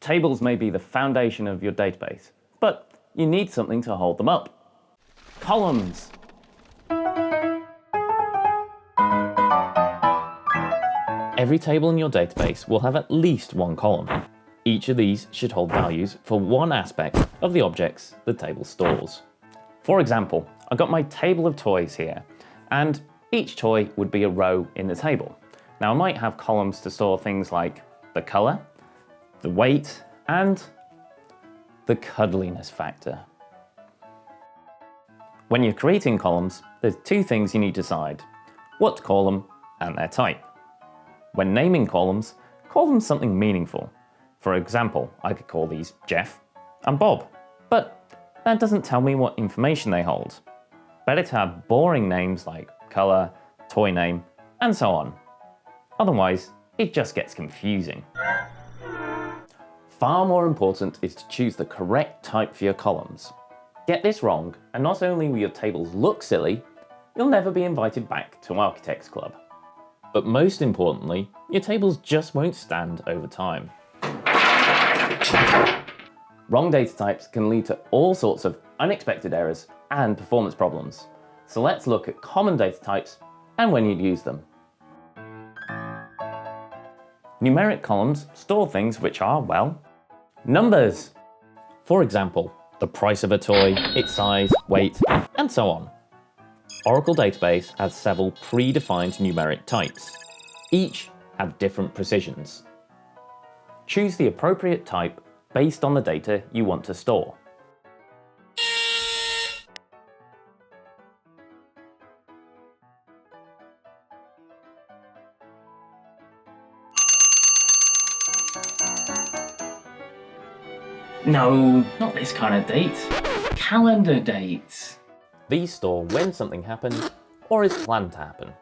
Tables may be the foundation of your database, but you need something to hold them up. Columns. Every table in your database will have at least one column. Each of these should hold values for one aspect of the objects the table stores. For example, I've got my table of toys here, and each toy would be a row in the table. Now I might have columns to store things like the color, the weight, and the cuddliness factor. When you're creating columns, there's two things you need to decide: what to call them and their type. When naming columns, call them something meaningful. For example, I could call these Jeff and Bob, but that doesn't tell me what information they hold. Better to have boring names like color, toy name, and so on. Otherwise, it just gets confusing. Far more important is to choose the correct type for your columns. Get this wrong, and not only will your tables look silly, you'll never be invited back to Architects Club. But most importantly, your tables just won't stand over time. Wrong data types can lead to all sorts of unexpected errors and performance problems. So let's look at common data types and when you'd use them. Numeric columns store things which are, well, numbers. For example, the price of a toy, its size, weight, and so on. Oracle Database has several predefined numeric types. Each have different precisions. Choose the appropriate type based on the data you want to store. No, not this kind of date. Calendar dates. These store when something happened or is planned to happen.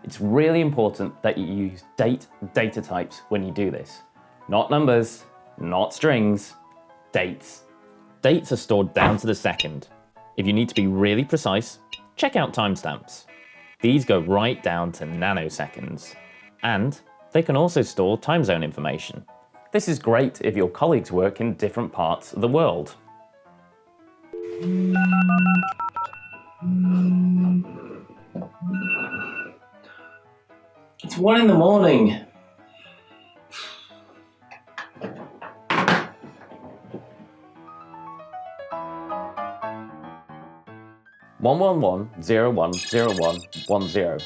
It's really important that you use data types when you do this. Not numbers, not strings, dates. Dates are stored down to the second. If you need to be really precise, check out timestamps. These go right down to nanoseconds. And they can also store time zone information. This is great if your colleagues work in different parts of the world. It's 1 in the morning. One one one 0101 10 0111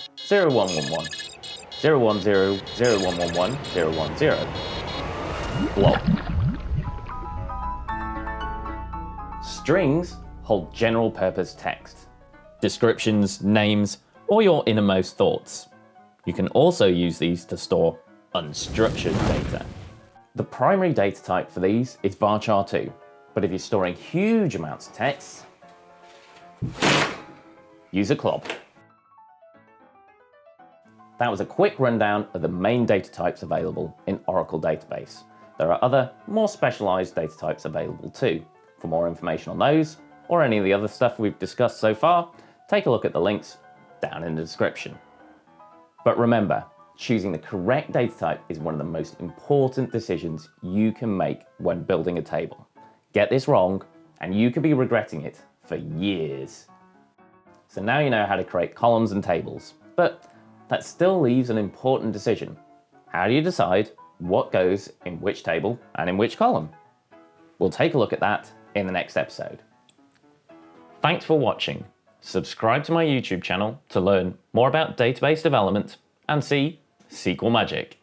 010 0111 010. Lol. Strings hold general purpose text, descriptions, names, or your innermost thoughts. You can also use these to store unstructured data. The primary data type for these is varchar 2, but if you're storing huge amounts of text, use a clob. That was a quick rundown of the main data types available in Oracle Database. There are other, more specialized data types available too. For more information on those, or any of the other stuff we've discussed so far, take a look at the links down in the description. But remember, choosing the correct data type is one of the most important decisions you can make when building a table. Get this wrong, and you could be regretting it for years. So now you know how to create columns and tables, but that still leaves an important decision. How do you decide what goes in which table and in which column? We'll take a look at that in the next episode. Thanks for watching. Subscribe to my YouTube channel to learn more about database development and see SQL magic.